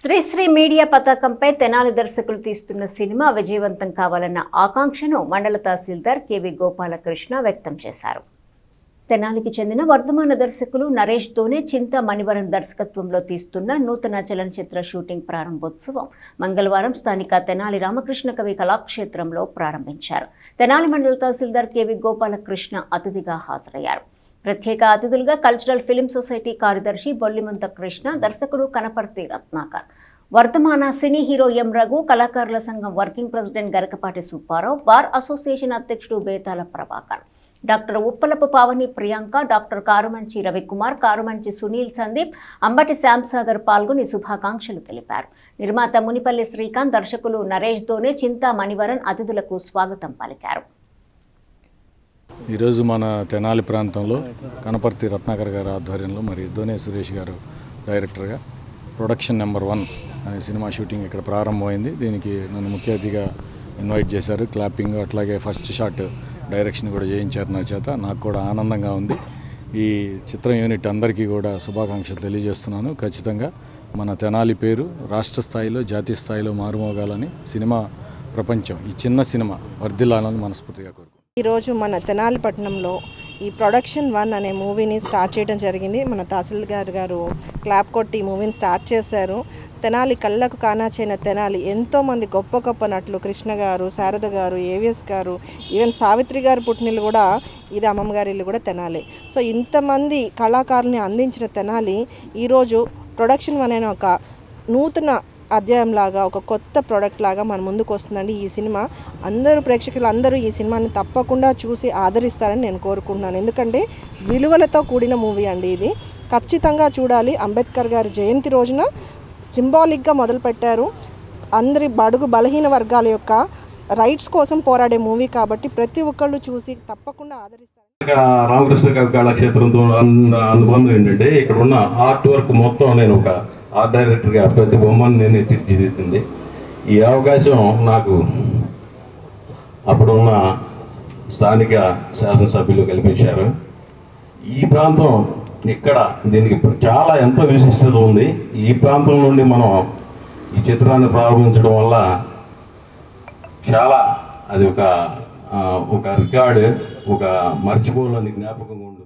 Sri Sri media పతాకంపై తెనాలి దర్శకులు తీస్తున్న సినిమా విజయవంతం కావాలన్న ఆకాంక్షను మండల తహసీల్దార్ కెవి గోపాలకృష్ణ వ్యక్తం చేశారు. తెనాలికి చెందిన వర్ధమాన దర్శకులు నరేష్ దోనే చింత మణివరన్ దర్శకత్వంలో తీస్తున్న నూతన చలనచిత్ర షూటింగ్ ప్రారంభోత్సవం మంగళవారం స్థానిక తెనాలి రామకృష్ణ కవి కళాక్షేత్రంలో ప్రారంభించారు. తెనాలి మండల తహసీల్దార్ కెవి గోపాలకృష్ణ అతిథిగా హాజరయ్యారు. ప్రత్యేక అతిథులుగా కల్చరల్ ఫిలిం సొసైటీ కార్యదర్శి బొల్లిమంత కృష్ణ, దర్శకుడు కనపర్తి రత్నాకర్, వర్ధమాన సినీ హీరో ఎం రఘు, కళాకారుల సంఘం working president Garakapati Subbarao, bar association అధ్యక్షుడు బేతాల ప్రభాకర్, డాక్టర్ ఉప్పలపు పావని ప్రియాంక, డాక్టర్ కారుమంచి రవికుమార్, కారుమంచి సునీల్ సందీప్, అంబటి శ్యాంసాగర్ పాల్గొని శుభాకాంక్షలు తెలిపారు. నిర్మాత మునిపల్లి శ్రీకాంత్, దర్శకులు నరేష్ దోనే, చింతా మణివరన్ అతిథులకు స్వాగతం పలికారు. ఈరోజు మన తెనాలి ప్రాంతంలో కనపర్తి రత్నాకర్ గారి ఆధ్వర్యంలో మరి దోనే సురేష్ గారు డైరెక్టర్గా ప్రొడక్షన్ నెంబర్ 1 అనే సినిమా షూటింగ్ ఇక్కడ ప్రారంభమైంది. దీనికి నన్ను ముఖ్య అతిథిగా ఇన్వైట్ చేశారు. క్లాపింగ్ అట్లాగే ఫస్ట్ షాట్ డైరెక్షన్ కూడా చేయించారు నా చేత. నాకు కూడా ఆనందంగా ఉంది. ఈ చిత్రం యూనిట్ అందరికీ కూడా శుభాకాంక్షలు తెలియజేస్తున్నాను. ఖచ్చితంగా మన తెనాలి పేరు రాష్ట్ర స్థాయిలో జాతీయ స్థాయిలో మారుమోగాలని సినిమా ప్రపంచం ఈ చిన్న సినిమా వర్ధిల్లాలని మనస్ఫూర్తిగా కోరుకుంటున్నాను. ఈరోజు మన తెనాలి పట్టణంలో ఈ ప్రొడక్షన్ 1 అనే మూవీని స్టార్ట్ చేయడం జరిగింది. మన తహసీల్దార్ గారు క్లాప్ కొట్టి ఈ మూవీని స్టార్ట్ చేశారు. తెనాలి కళ్ళకు కానాచైన తెనాలి ఎంతోమంది గొప్ప గొప్ప నటులు, కృష్ణ గారు, శారద గారు, ఏవిఎస్ గారు, ఈవెన్ సావిత్రి గారు పుట్టినిల్లు కూడా, ఇది అమ్మమ్మ గారి ఇల్లు కూడా తెనాలి. సో ఇంతమంది కళాకారుల్ని అందించిన తెనాలి ఈరోజు ప్రొడక్షన్ 1 అనే ఒక నూతన అధ్యాయంలాగా, ఒక కొత్త ప్రోడక్ట్ లాగా మన ముందుకు వస్తుందండి. ఈ సినిమా ప్రేక్షకులు అందరూ ఈ సినిమాని తప్పకుండా చూసి ఆదరిస్తారని నేను కోరుకుంటున్నాను. ఎందుకంటే విలువలతో కూడిన మూవీ అండి. ఇది ఖచ్చితంగా చూడాలి. అంబేద్కర్ గారి జయంతి రోజున సింబాలిక్గా మొదలుపెట్టారు. అందరి బడుగు బలహీన వర్గాల యొక్క రైట్స్ కోసం పోరాడే మూవీ కాబట్టి ప్రతి ఒక్కళ్ళు చూసి తప్పకుండా ఆదరిస్తారు. రామకృష్ణ కవి కళాక్షేత్రంతో అనుబంధం ఏంటంటే ఇక్కడ ఉన్న ఆర్ట్ వర్క్ మొత్తం నేను ఒక ఆర్ట్ డైరెక్టర్గా ప్రతి బొమ్మను నేను తీర్చిదిద్దింది. ఈ అవకాశం నాకు అప్పుడున్న స్థానిక శాసనసభ్యులు కల్పించారు. ఈ ప్రాంతం ఇక్కడ దీనికి చాలా ఎంతో విశిష్టత ఉంది. ఈ ప్రాంతం నుండి మనం ఈ చిత్రాన్ని ప్రారంభించడం వల్ల చాలా అది ఒక రికార్డు, ఒక మర్చిపోలేని జ్ఞాపకంగా ఉంటుంది.